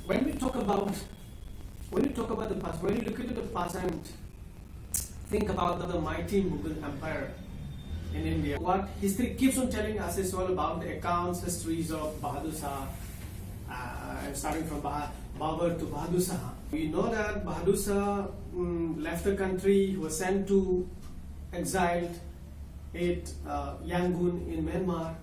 when we talk about the past, when you look into the past and think about the mighty Mughal Empire in India, what history keeps on telling us is all about the accounts, histories of Bahadur Shah, starting from Babur to Bahadur Shah. We know that Bahadur Shah left the country. He was sent to exiled at Yangon in Myanmar.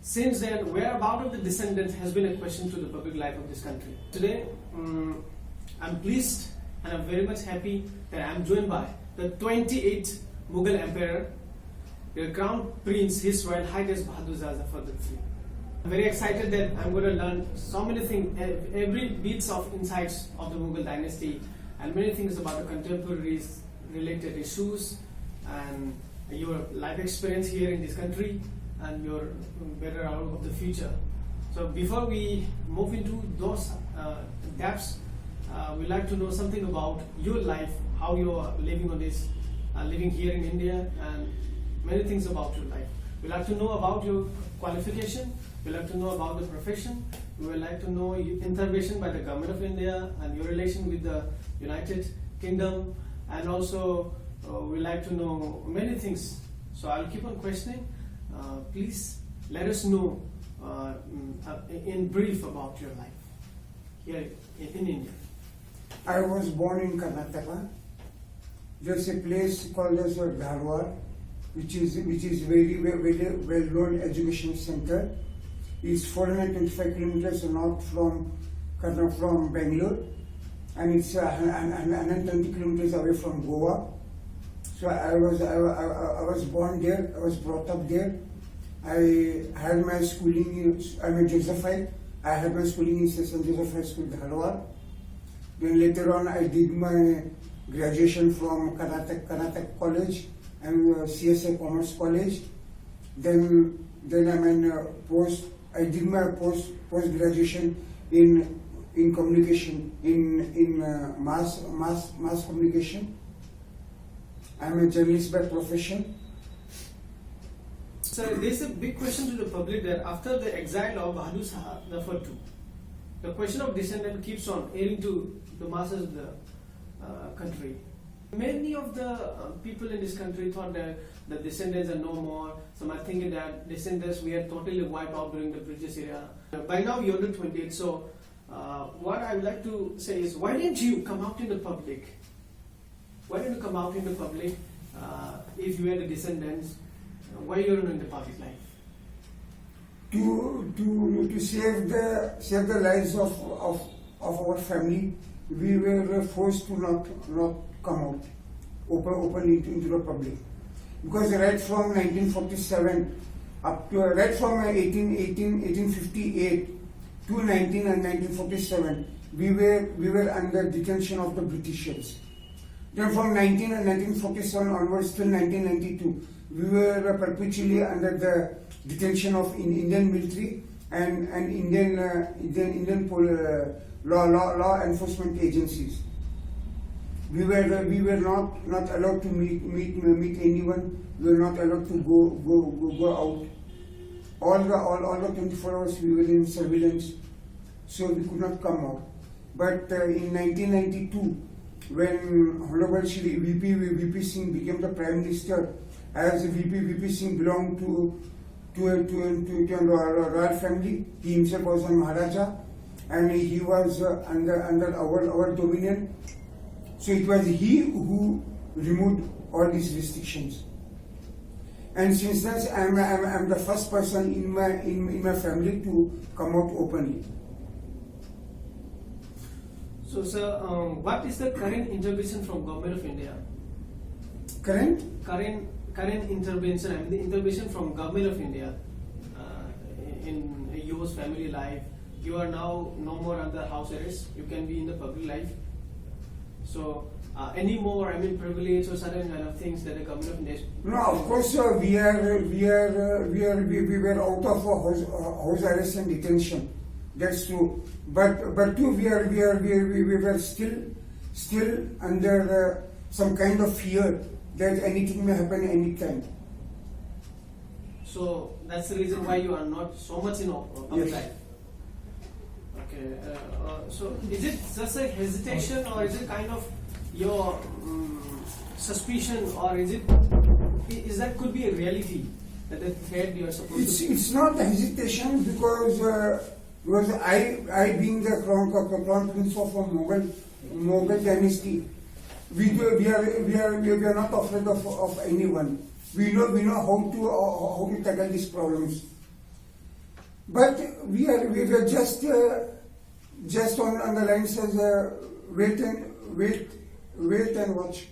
Since then, whereabouts of the descendants has been a question to the public life of this country. Today, I'm pleased and I'm very much happy that I'm joined by the 28th Mughal Emperor, the Crown Prince, His Royal Highness Bahadur Shah Zafar III. I'm very excited that I'm going to learn so many things, every bits of insights of the Mughal dynasty and many things about the contemporary related issues and your life experience here in this country and your better outlook of the future. So before we move into those depths, we'd like to know something about your life, how you are living on this, living here in India, and many things about your life. We'd like to know about your qualification, we'd like to know about the profession, we would like to know your intervention by the government of India and your relation with the United Kingdom, and also we'd like to know many things. So I'll keep on questioning. Please let us know in brief about your life here in India. I was born in Karnataka. There's a place called as Dharwad, which is very well known education center. It's 425 kilometers north from Bangalore, and it's 120 kilometers away from Goa. So I was born there. I was brought up there. I had my schooling. I'm a Josephite. I had my schooling in St. Joseph High School, Dharwad. Then later on, I did my graduation from Karnataka College and CSA Commerce College. Then I'm in I did my post graduation in communication in mass communication. I'm a journalist by profession. So there's a big question to the public that after the exile of Bahadur Shah Zafar II, the question of descendant keeps on airing to the masses of the country. Many of the people in this country thought that the descendants are no more. Some are thinking that descendants we are totally wiped out during the British era. By now you're under 28, so what I would like to say is, why didn't you come out in the public? Why didn't you come out in the public if you had the descendants? Why you're not in the public life? To save the lives of our family, we were forced to not come out openly into the public, because right from 1947 up to right from 1858 to 1947 we were under detention of the Britishers. Then from 1947 onwards till 1992, we were perpetually under the detention of Indian military and Indian law enforcement agencies. We were not allowed to meet anyone. We were not allowed to go out. All the 24 hours we were in surveillance, so we could not come out. But in 1992, when Honorable Shri VP Singh became the Prime Minister, as VP Singh belonged to a royal family, he himself was a Maharaja, and he was under our dominion. So it was he who removed all these restrictions. And since then, I'm the first person in my family to come out openly. So, sir, what is the current intervention from Government of India? Current intervention. I mean, the intervention from Government of India in your family life. You are now no more under house arrest. You can be in the public life. So, any more, privilege or certain kind of things that the Government of India? No, of course, we were out of house arrest and detention. That's true. But too, we were still under some kind of fear that anything may happen anytime. So that's the reason why you are not so much in public life. Okay. So is it just a hesitation, or is it kind of your suspicion, or is that could be a reality that the thread you are supposed to? It's not a hesitation because I being the crown prince of a Mughal dynasty, we are not afraid of anyone. We know how to tackle these problems. But we are just on the line says wait and watch.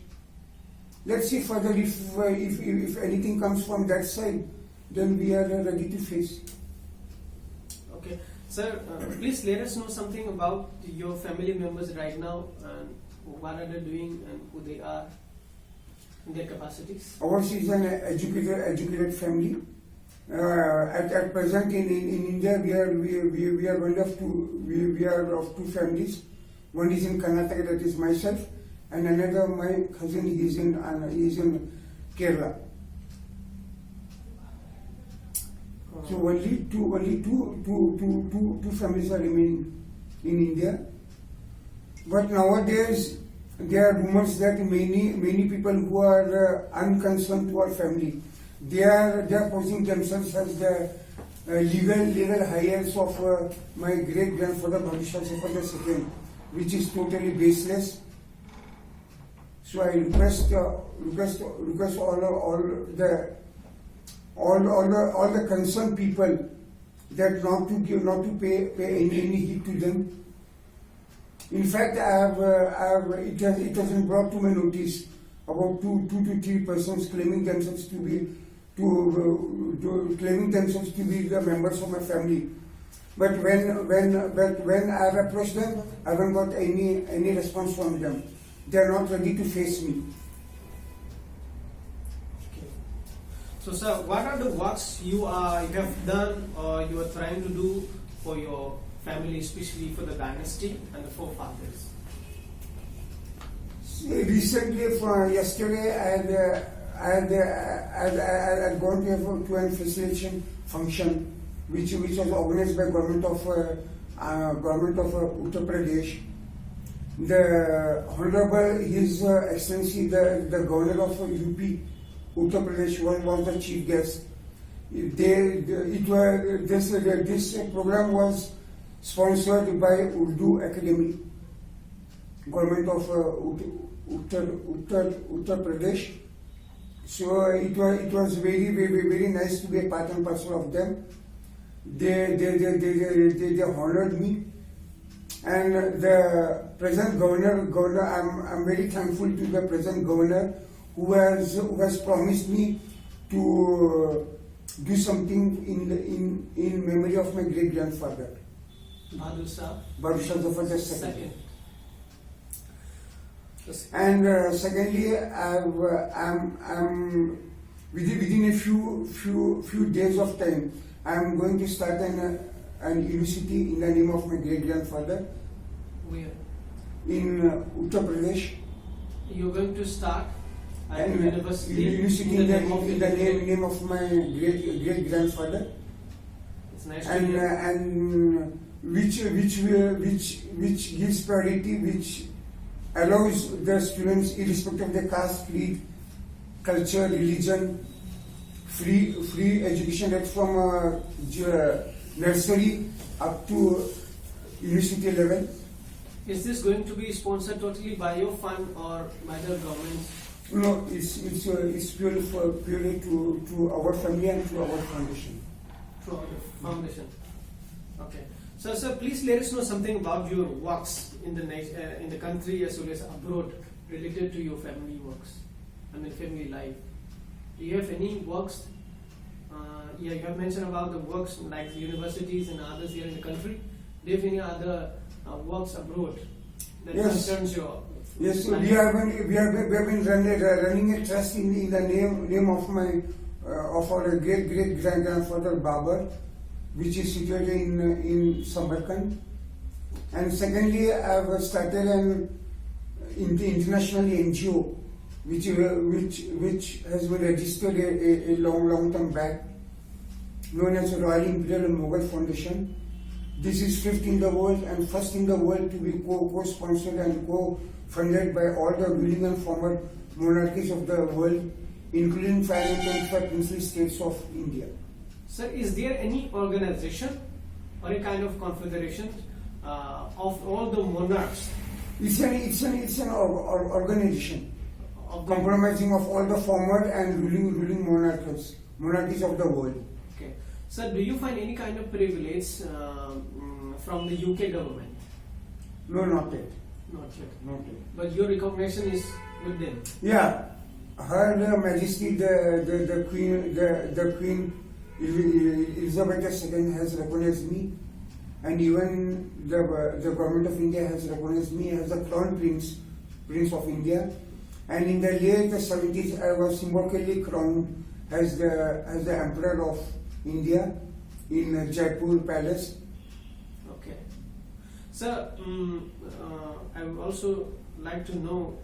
Let's see further if anything comes from that side, then we are ready to face. Okay, sir. Please let us know something about your family members right now and what are they doing and who they are in their capacities. Ours is an educated family. At present in India we are one of two we are of two families. One is in Karnataka, that is myself, and another my cousin is in Kerala. So only two families are remaining in India. But nowadays there are rumors that many people who are unconcerned to our family, they are posing themselves as the legal heirs of my great grandfather Bahadur Shah Zafar III, which is totally baseless. So I request all the concerned people that not to pay any heed to them. In fact, it has been brought to my notice about two to three persons claiming themselves to be the members of my family. But when I have approached them, I haven't got any response from them. They are not ready to face me. Okay. So, sir, what are the works you have done or you are trying to do for your family, especially for the dynasty and the forefathers? Recently, yesterday, I had gone to a facilitation function, which was organized by government of Uttar Pradesh. The Honorable His Excellency, the Governor of UP, Uttar Pradesh, was the chief guest. This program was sponsored by Urdu Academy, Government of Uttar Pradesh. So it was very nice to be a part and parcel of them. They honored me, and the present governor, I'm very thankful to the present governor who has promised me to do something in memory of my great grandfather, Bahadur Shah Zafar II. Yes. And secondly, I'm within a few days of time, I'm going to start an university in the name of my great grandfather. Where? In Uttar Pradesh. You're going to start a university in the name of my great grandfather. It's nice to And hear. and which gives priority, which allows the students, irrespective of their caste, creed, culture, religion, free education right from nursery up to university level. Is this going to be sponsored totally by your fund or by the government? No, it's purely to our family and to our foundation. Through our foundation. Okay. So, sir, please let us know something about your works in the country as well as abroad related to your family works. I mean, family life. Do you have any works? You have mentioned about the works like the universities and others here in the country. Do you have any other works abroad that concerns your? Yes, so we have been running a trust in the name of my of our great grandfather Babar, which is situated in Samarkand. And secondly, I have started an international NGO, which has been registered a long time back, known as Royal Imperial Mughal Foundation, This is fifth in the world and first in the world to be co-sponsored and co-funded by all the ruling and former monarchies of the world, including 525 princely states of India. Sir, is there any organization or a kind of confederation of all the monarchs? It's an organization comprising of all the former and ruling monarchies of the world. Okay. Sir, do you find any kind of privilege from the UK government? No, not yet. Not yet. Not yet. But your recognition is with them? Yeah. Her Majesty the Queen Elizabeth II has recognized me, and even the government of India has recognized me as the Crown Prince of India. And in the late 70s, I was symbolically crowned as the Emperor of India in Jaipur Palace. Okay. Sir, I would also like to know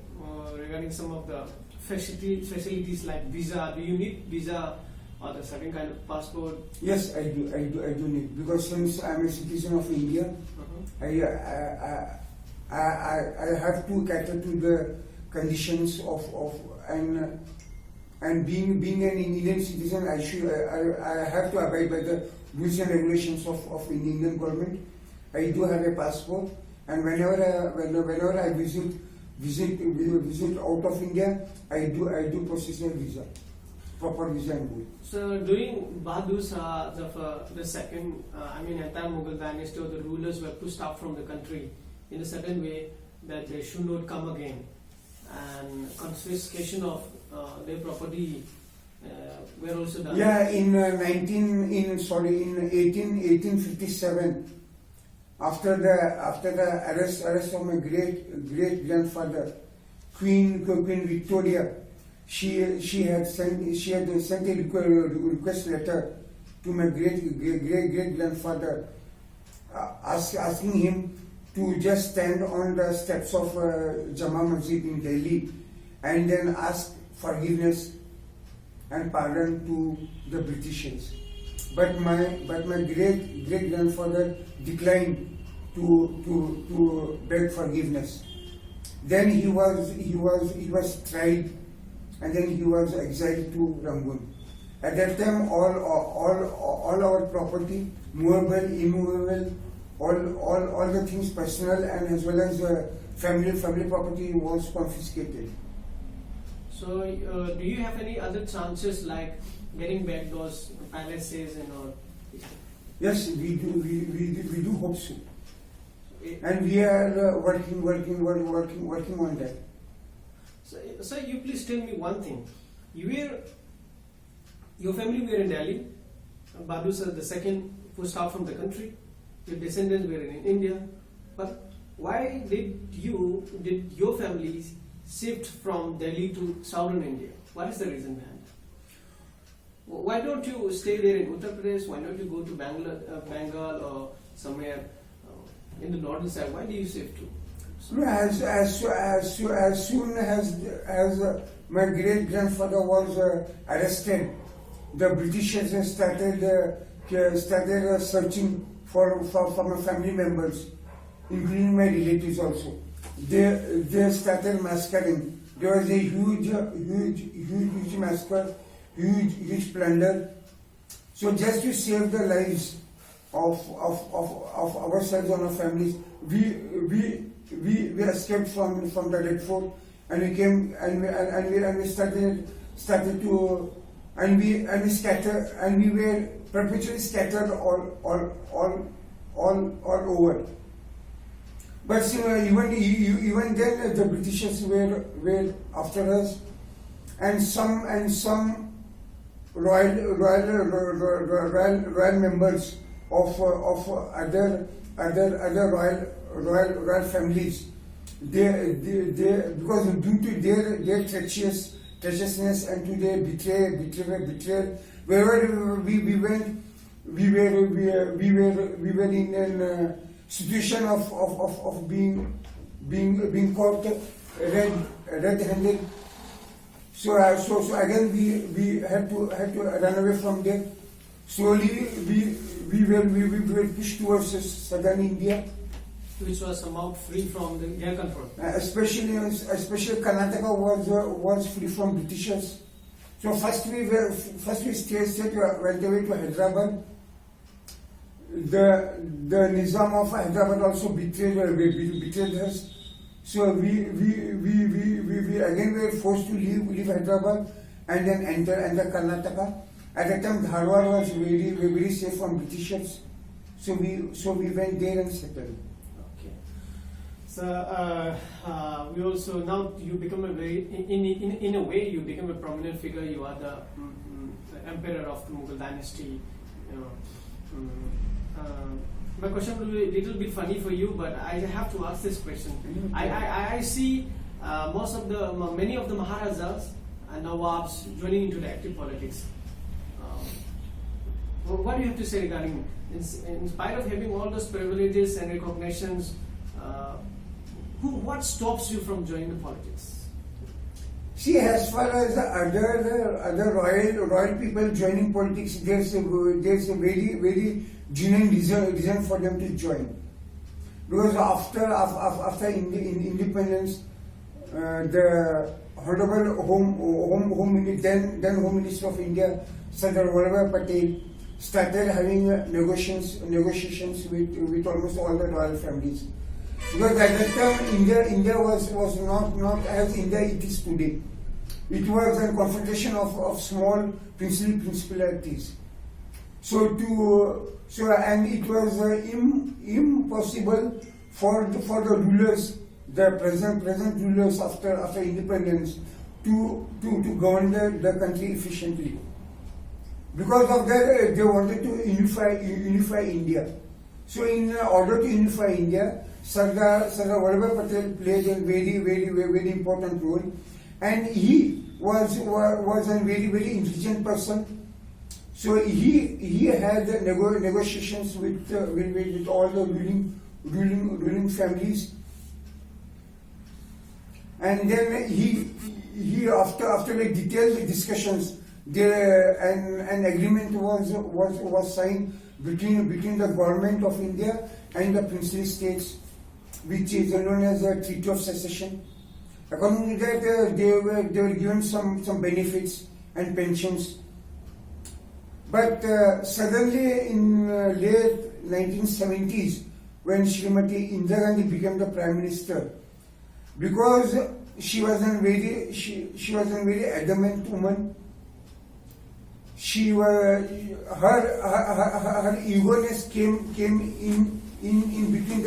regarding some of the facilities like visa. Do you need visa or the certain kind of passport? Yes, I do need, because since I'm a citizen of India, I have to cater to the conditions and being an Indian citizen, I have to abide by the rules and regulations of Indian government. I do have a passport, and whenever I visit out of India, I do process a visa, proper visa and good. So during Bahadur Shah Zafar II, entire Mughal dynasty, the rulers were pushed out from the country in a certain way that they should not come again, and confiscation of their property were also done. Yeah, in 1857, after the arrest of my great grandfather, Queen Victoria, she had sent a request letter to my great grandfather, asking him to just stand on the steps of Jama Masjid in Delhi and then ask forgiveness and pardon to the Britishers. But my great grandfather declined to beg forgiveness. Then he was tried, and then he was exiled to Rangoon. At that time, all our property, movable, immovable, all the things personal and as well as family property was confiscated. So, do you have any other chances like getting back those palaces and all? Yes, we do hope so, and we are working on that. So, sir, you please tell me one thing. Your family were in Delhi. Bahadur Shah II pushed out from the country. Your descendants were in India. But why did your family shift from Delhi to southern India? What is the reason behind it? Why don't you stay there in Uttar Pradesh? Why don't you go to Bengal or somewhere in the northern side? Why do you shift to? As soon as my great grandfather was arrested, the Britishers started searching for my family members, including my relatives also. They started massacring. There was a huge massacre, huge plunder. So just to save the lives of ourselves and our families, we escaped from the Red Fort, and we came and we started to we scattered, and we were perpetually scattered all over. But even then the Britishers were after us, and some royal members of other royal families. They because due to their treacherousness and to their betrayal, wherever we went, we were in a situation of being caught red-handed. So again we had to run away from there. slowly we were pushed towards southern India. Which was somehow free from their control. Especially Karnataka was free from Britishers. So first we stayed went away to Hyderabad. The Nizam of Hyderabad also betrayed us. So we again were forced to leave Hyderabad and then enter Karnataka. At that time, Dharwad was very safe from Britishers. So we went there and settled. So we also, now you become a very, in a way you become a prominent figure. You are the emperor of the Mughal dynasty. My question will be a little bit funny for you, but I have to ask this question. I see many of the Maharajas and Nawabs joining into the active politics. What do you have to say regarding, in spite of having all those privileges and recognitions, what stops you from joining the politics? See, as far as the other royal people joining politics, there's a very genuine reason for them to join. Because after independence, the Honorable then Home Minister of India, Sardar Vallabhbhai Patel, started having negotiations with almost all the royal families. Because at that time, India was not as India it is today. It was a confrontation of small princely principalities. And it was impossible for the rulers, the present rulers after independence, to govern the country efficiently. Because of that, they wanted to unify India. So in order to unify India, Sardar Vallabhbhai Patel played a very important role, and he was a very intelligent person. So he had negotiations with all the ruling families, and then he after the detailed discussions, an agreement was signed between the government of India and the princely states, which is known as the Treaty of Secession. According to that, they were given some benefits and pensions. But suddenly in late 1970s, when Srimati Indira Gandhi became the Prime Minister, because she was a very adamant woman, her eagerness came in between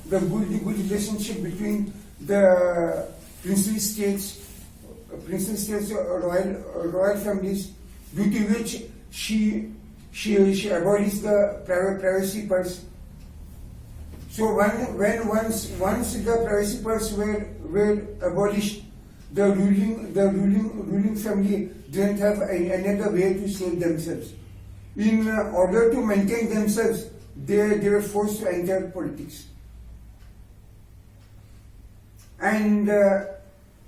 the good relationship between the princely states, royal families, due to which she abolished the privacy purse. So once the privacy purse were abolished, the ruling family didn't have any other way to save themselves. In order to maintain themselves, they were forced to enter politics. And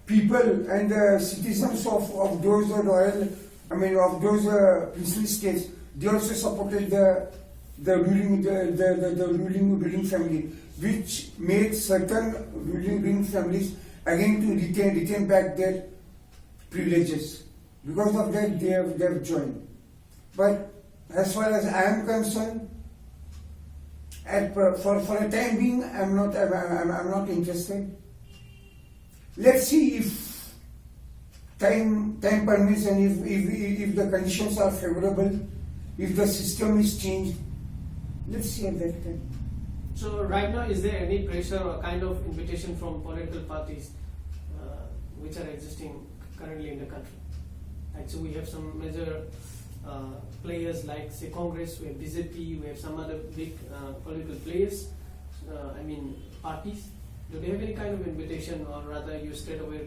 people and citizens of those princely states, they also supported the ruling family, which made certain ruling families again to retain back their privileges. Because of that, they have joined. But as far as I am concerned, for a time being, I'm not interested. Let's see if time permits and if the conditions are favorable, if the system is changed. Let's see at that time. So right now, is there any pressure or kind of invitation from political parties which are existing currently in the country? Like, so we have some major players like, say, Congress, we have BJP, we have some other big political players, parties. Do they have any kind of invitation, or rather you straight away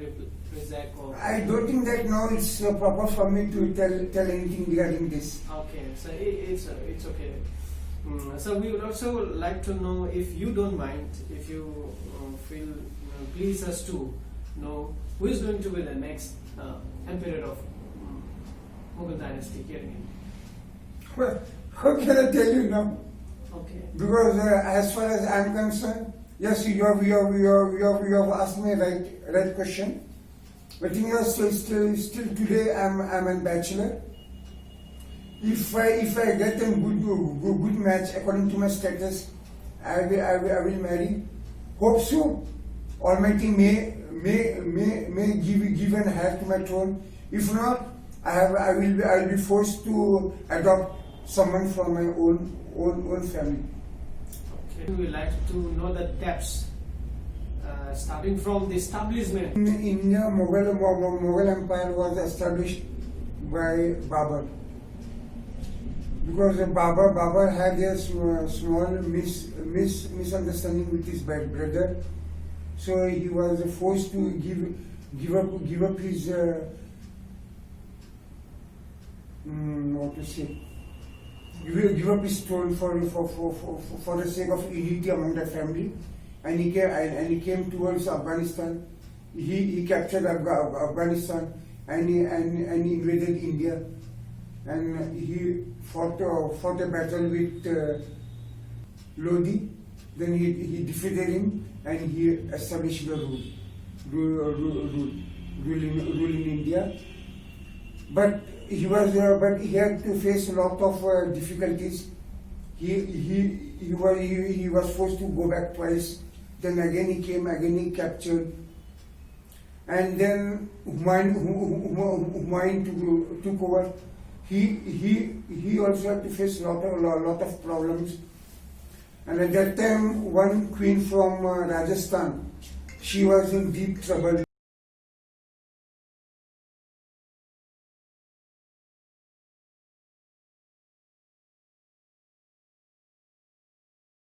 reject? Or I don't think that now it's proper for me to tell anything regarding this. Okay, so it's okay. So we would also like to know, if you don't mind, if you feel please us to know who is going to be the next emperor of Mughal dynasty here in India. How can I tell you now? Okay. Because as far as I'm concerned, yes, you have asked me right question. But you know, still today I'm a bachelor. If I get a good match according to my status, I will marry. Hope so. Almighty may give an heir to my throne. If not, I will be forced to adopt someone from my own family. Okay. We would like to know the depths, starting from the establishment. In India, Mughal Empire was established by Babur. Because Babur had a small misunderstanding with his brother, so he was forced to give up his what to say, give up his throne for the sake of unity among the family, and he came towards Afghanistan. He captured Afghanistan and he invaded India, and he fought a battle with Lodi. Then he defeated him and he established the rule in India. But he had to face a lot of difficulties. He was forced to go back twice. Then again he came, again he captured. And then Humayun took over. He also had to face a lot of problems. And at that time, one queen from Rajasthan, she was in deep trouble.